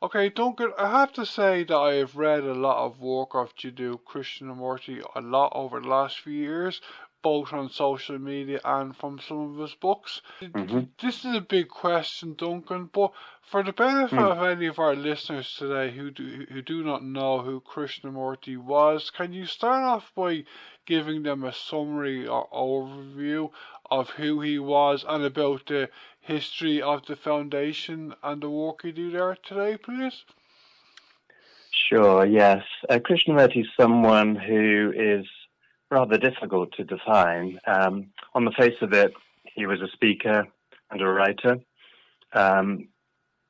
Okay, Duncan, I have to say that I have read a lot of work of Jiddu Krishnamurti a lot over the last few years, both on social media and from some of his books. Hmm. This is a big question, Duncan, but for the benefit Mm. of any of our listeners today who do not know who Krishnamurti was, can you start off by giving them a summary or overview of who he was and about the history of the foundation and the work you do there today, please? Sure, yes. Krishnamurti is someone who is rather difficult to define. On the face of it, he was a speaker and a writer. Um,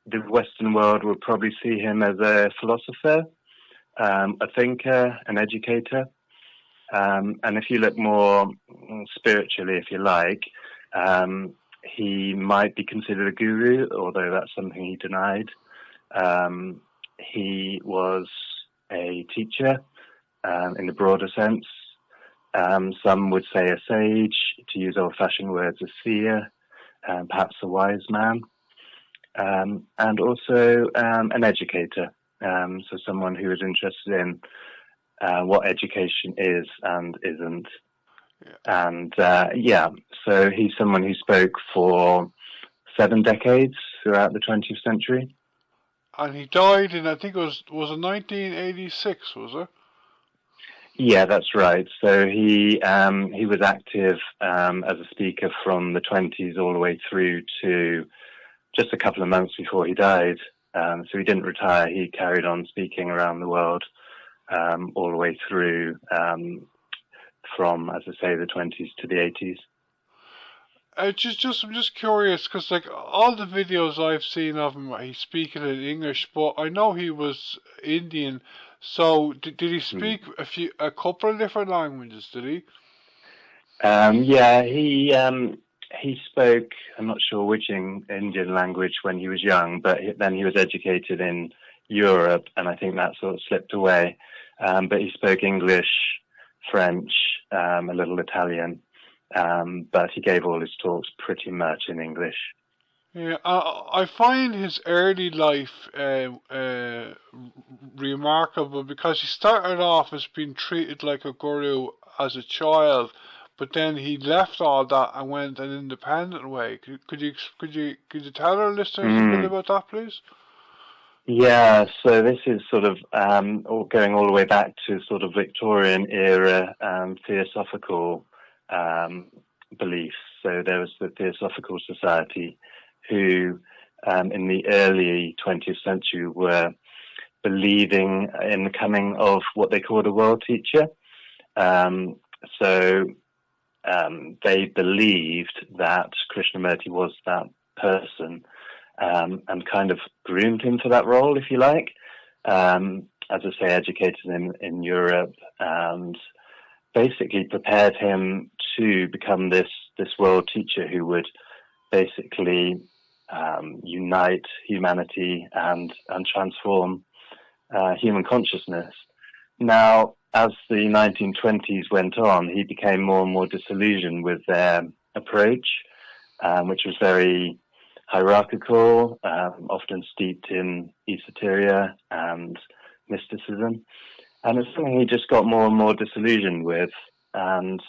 the Western world would probably see him as a philosopher, a thinker, an educator. And if you look more spiritually, if you like, he might be considered a guru, although that's something he denied. Um, he was a teacher in the broader sense. Some would say a sage, to use old-fashioned words, a seer, perhaps a wise man, and also an educator, so someone who is interested in what education is and isn't. Yeah. And yeah, so he's someone who spoke for 7 decades throughout the 20th century. And he died in, I think was it 1986, was it? Yeah, that's right. So he was active as a speaker from the 20s all the way through to just a couple of months before he died. So he didn't retire. He carried on speaking around the world all the way through from, as I say, the 20s to the 80s. I'm just curious because like all the videos I've seen of him, he's speaking in English, but I know he was Indian. So did he Hmm. speak a couple of different languages? Did he? Yeah, he spoke. I'm not sure which Indian language when he was young, but then he was educated in Europe, and I think that sort of slipped away. But he spoke English, French, a little Italian, but he gave all his talks pretty much in English. Yeah, I find his early life remarkable because he started off as being treated like a guru as a child, but then he left all that and went an independent way. Could you tell our listeners a bit Mm. about that, please? Yeah, so this is sort of going all the way back to sort of Victorian era theosophical um, beliefs. So there was the Theosophical Society, who in the early 20th century were believing in the coming of what they called a world teacher. Um, so they believed that Krishnamurti was that person, and kind of groomed him for that role, if you like. As I say, educated him in Europe and basically prepared him to become this world teacher who would basically unite humanity and transform human consciousness. Now, as the 1920s went on, he became more and more disillusioned with their approach, which was very hierarchical, often steeped in esoteria and mysticism. And it's something he just got more and more disillusioned with. And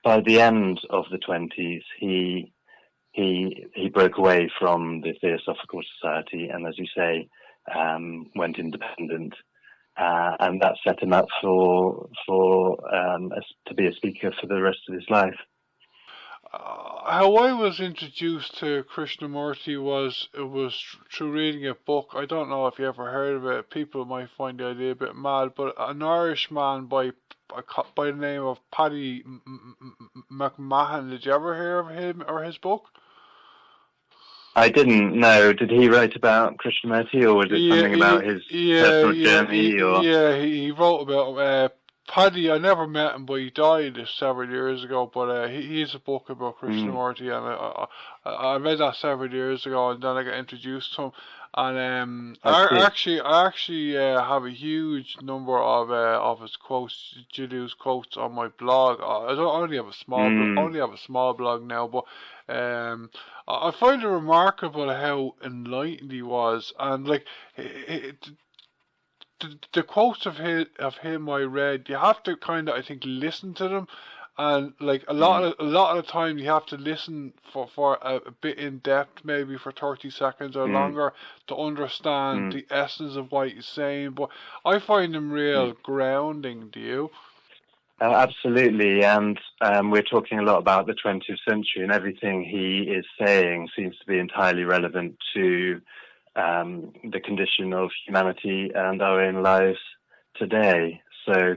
by the end of the 20s, he broke away from the Theosophical Society and, as you say, went independent. And that set him up to be a speaker for the rest of his life. How I was introduced to Krishnamurti was through reading a book. I don't know if you ever heard of it. People might find the idea a bit mad, but an Irishman by the name of Paddy McMahon. Did you ever hear of him or his book? I didn't know. Did he write about Krishnamurti, or was it Yeah, something about his personal journey? Or he wrote about Paddy. I never met him, but he died several years ago. But he's a book about mm, Krishnamurti, and I read that several years ago, and then I got introduced to him. And I see. I actually have a huge number of his quotes, Jiddu's quotes, on my blog. I don't I only have a small Mm, only have a small blog now, but um, I find it remarkable how enlightened he was, and like the quotes of him I read, you have to kind of I think listen to them, and like mm, a lot of the time you have to listen for a bit in depth, maybe for 30 seconds or mm, longer, to understand mm, the essence of what he's saying. But I find him mm. real grounding. Do you? Absolutely, and we're talking a lot about the 20th century, and everything he is saying seems to be entirely relevant to the condition of humanity and our own lives today. So,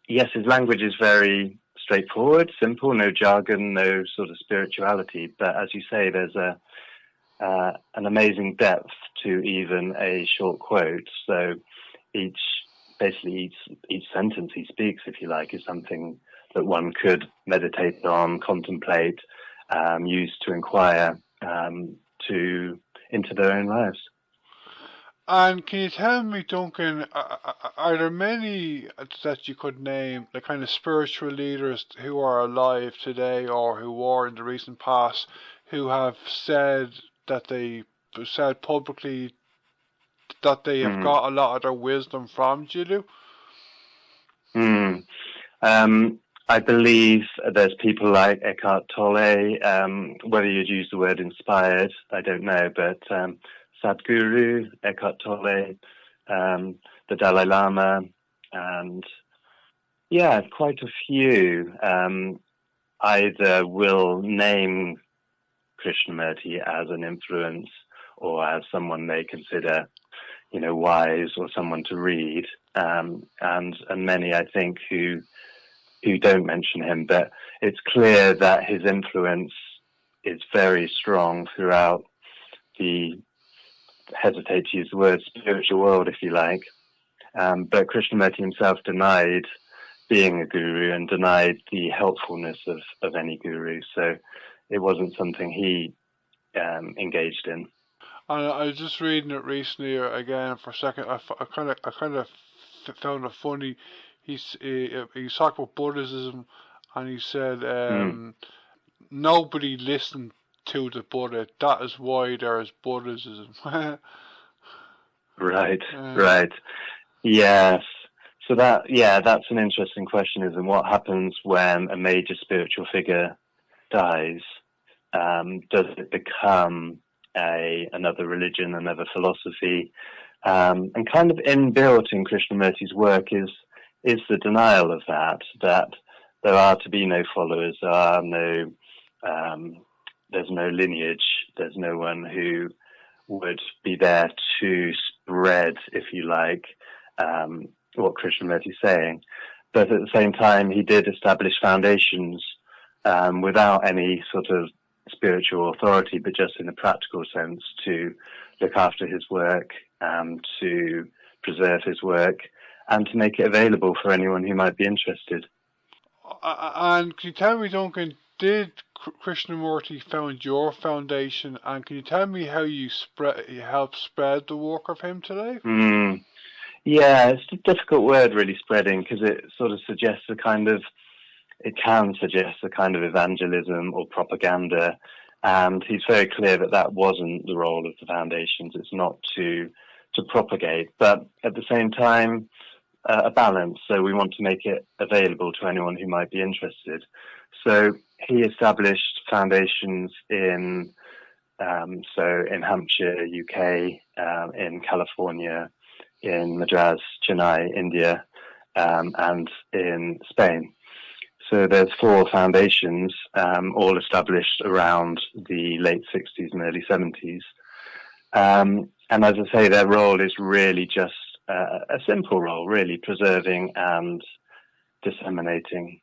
yes, his language is very straightforward, simple, no jargon, no sort of spirituality. But as you say, there's an amazing depth to even a short quote. So each basically each sentence he speaks, if you like, is something that one could meditate on, contemplate, use to inquire to into their own lives. And can you tell me, Duncan, are there many that you could name, the kind of spiritual leaders who are alive today or who were in the recent past, who have said that they said publicly that they have Mm. got a lot of their wisdom from Jiddu? Mm. I believe there's people like Eckhart Tolle. Whether you'd use the word inspired, I don't know, but Sadhguru, Eckhart Tolle, the Dalai Lama, and yeah, quite a few either will name Krishnamurti as an influence or as someone they consider, wise or someone to read, and many I think who don't mention him, but it's clear that his influence is very strong throughout the, hesitate to use the word, spiritual world, if you like. But Krishnamurti himself denied being a guru and denied the helpfulness of any guru. So it wasn't something he engaged in. And I was just reading it recently again for a second. I kind of found it funny. He's talking about Buddhism, and he said Mm. nobody listened to the Buddha. That is why there is Buddhism. Right, uh, right. Yes. So that's an interesting question, isn't it? What happens when a major spiritual figure dies? Does it become another religion, another philosophy? And kind of inbuilt in Krishnamurti's work is the denial of that there are to be no followers, there's no lineage, there's no one who would be there to spread, if you like, what Krishnamurti is saying. But at the same time, he did establish foundations without any sort of spiritual authority, but just in a practical sense to look after his work, to preserve his work, and to make it available for anyone who might be interested. and can you tell me, Duncan, did Krishnamurti found your foundation? And can you tell me how you help spread the work of him today? Mm. Yeah, it's a difficult word, really, spreading, because it sort of suggests it can suggest a kind of evangelism or propaganda. And he's very clear that that wasn't the role of the foundations. It's not to propagate, but at the same time, a balance. So we want to make it available to anyone who might be interested. So he established foundations in Hampshire, UK, in California, in Madras, Chennai, India, and in Spain. So there's 4 foundations, all established around the late 60s and early 70s. And as I say, their role is really just a simple role, really preserving and disseminating,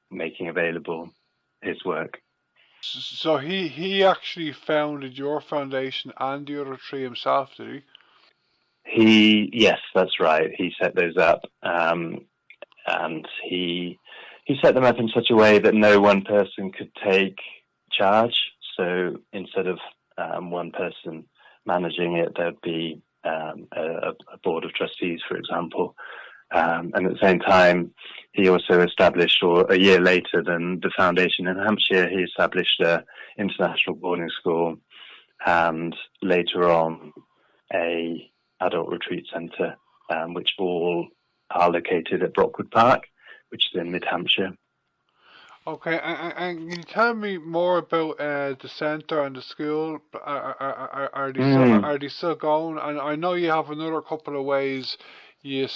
making available his work. So he actually founded your foundation and the other 3 himself, did Yes, that's right. He set those up, and he set them up in such a way that no one person could take charge. So instead of one person managing it. There'd be a board of trustees, for example. And at the same time, he also established, or a year later than the foundation in Hampshire, he established an international boarding school, and later on a adult retreat centre, which all are located at Brockwood Park, which is in mid-Hampshire. Okay, and can you tell me more about the centre and the school? Are they still going? And I know you have another couple of ways. I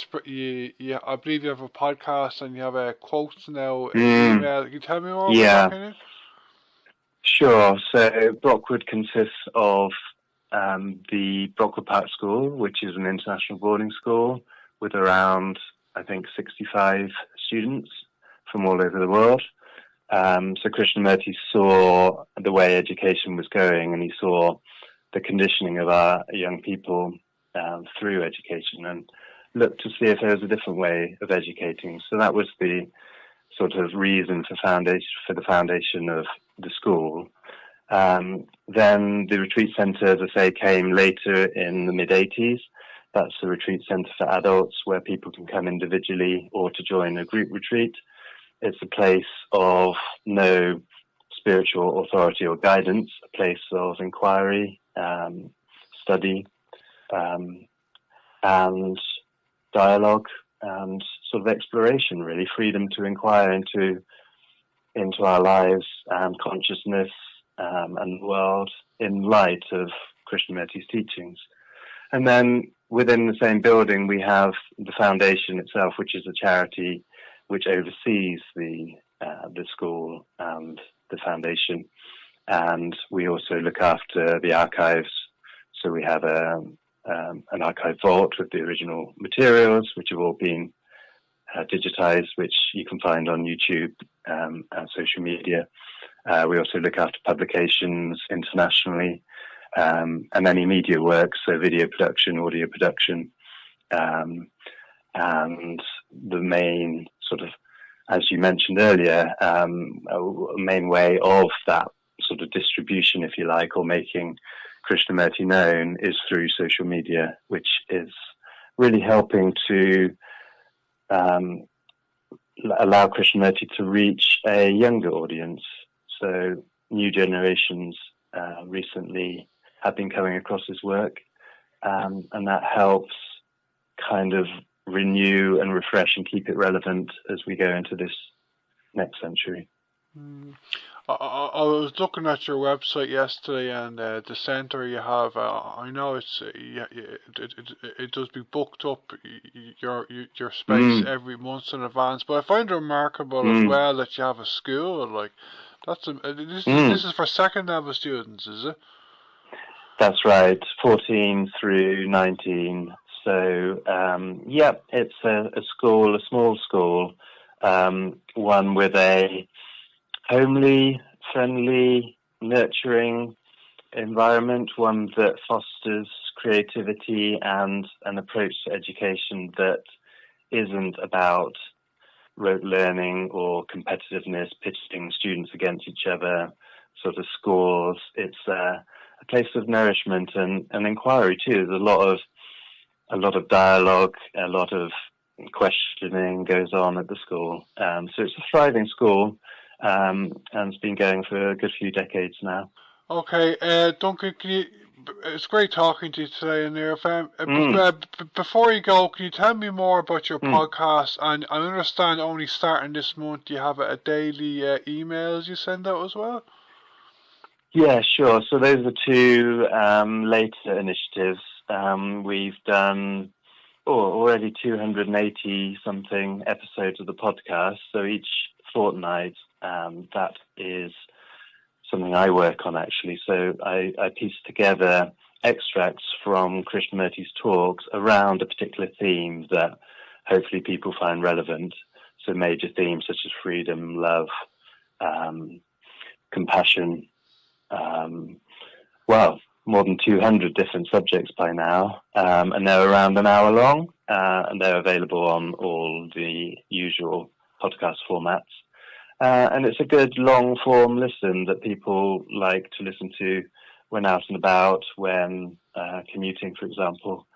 believe you have a podcast and you have quotes now, email. Can you tell me more about that, can you? Sure. So Brockwood consists of the Brockwood Park School, which is an international boarding school with around, I think, 65 students from all over the world. So Krishnamurti saw the way education was going, and he saw the conditioning of our young people through education, and looked to see if there was a different way of educating. So that was the sort of reason for the foundation of the school. Then the retreat centre, as I say, came later in the mid-80s. That's a retreat centre for adults where people can come individually or to join a group retreat. It's a place of no spiritual authority or guidance, a place of inquiry, study, and dialogue, and sort of exploration, really, freedom to inquire into our lives and consciousness and the world in light of Krishnamurti's teachings. And then within the same building, we have the foundation itself, which is a charity which oversees the school and the foundation. And we also look after the archives. So we have an archive vault with the original materials, which have all been digitized, which you can find on YouTube and social media. We also look after publications internationally, and any media work, so video production, audio production, and the main sort of, as you mentioned earlier, a main way of that sort of distribution, if you like, or making Krishnamurti known is through social media, which is really helping to allow Krishnamurti to reach a younger audience. So new generations recently have been coming across his work, and that helps kind of renew and refresh and keep it relevant as we go into this next century. I was looking at your website yesterday, and the centre you have. I know it does be booked up your space every month in advance. But I find it remarkable as well that you have a school. Like this is for second level students, is it? That's right, 14 through 19. So it's a school, a small school, one with a homely, friendly, nurturing environment, one that fosters creativity and an approach to education that isn't about rote learning or competitiveness, pitting students against each other, sort of scores. It's a place of nourishment and inquiry too. There's a lot of dialogue, a lot of questioning goes on at the school. So it's a thriving school. And it's been going for a good few decades now. Okay, Duncan, it's great talking to you today, and before you go, can you tell me more about your podcast? And I understand only starting this month you have a daily emails you send out as well? Yeah, sure. So those are two later initiatives. We've done already 280 something episodes of the podcast. So each fortnight, that is something I work on, actually. So I piece together extracts from Krishnamurti's talks around a particular theme that hopefully people find relevant. So major themes such as freedom, love, compassion, more than 200 different subjects by now, and they're around an hour long, and they're available on all the usual podcast formats. And it's a good long-form listen that people like to listen to when out and about, when commuting, for example,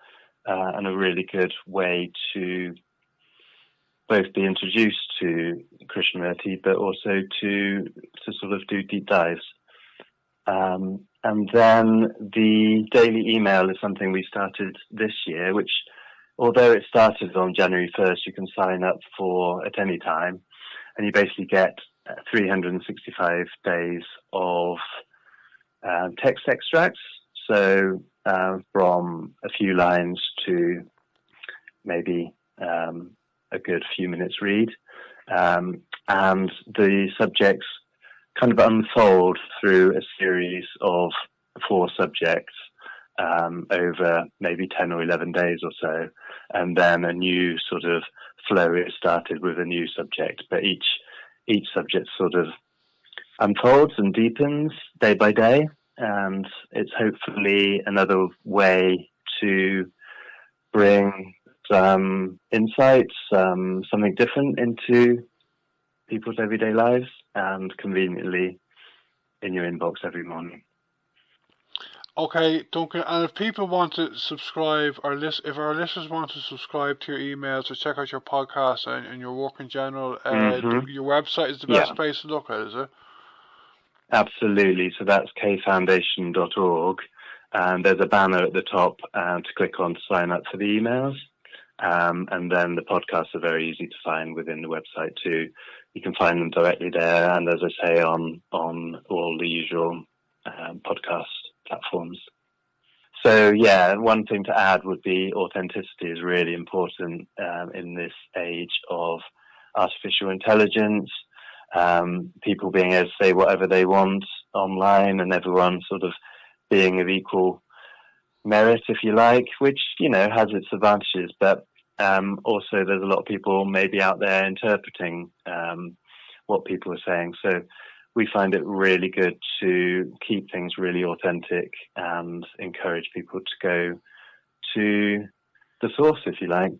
and a really good way to both be introduced to Krishnamurti, but also to sort of do deep dives. And then the daily email is something we started this year, which, although it started on January 1st, you can sign up for at any time, and you basically get 365 days of text extracts. So from a few lines to maybe a good few minutes read. And the subjects kind of unfold through a series of 4 subjects over maybe 10 or 11 days or so. And then a new sort of flow is started with a new subject. But each subject sort of unfolds and deepens day by day. And it's hopefully another way to bring some insights, something different into people's everyday lives, and conveniently in your inbox every morning. Okay, Duncan, and if people want to subscribe, if our listeners want to subscribe to your emails or check out your podcast and your work in general, your website is the best place to look at, is it? Absolutely. So that's kfoundation.org, and there's a banner at the top to click on to sign up for the emails. And then the podcasts are very easy to find within the website too. You can find them directly there, and as I say, on all the usual podcast platforms. So yeah, one thing to add would be authenticity is really important in this age of artificial intelligence, people being able to say whatever they want online, and everyone sort of being of equal merit, if you like, which, has its advantages, but also there's a lot of people maybe out there interpreting what people are saying. So we find it really good to keep things really authentic and encourage people to go to the source, if you like.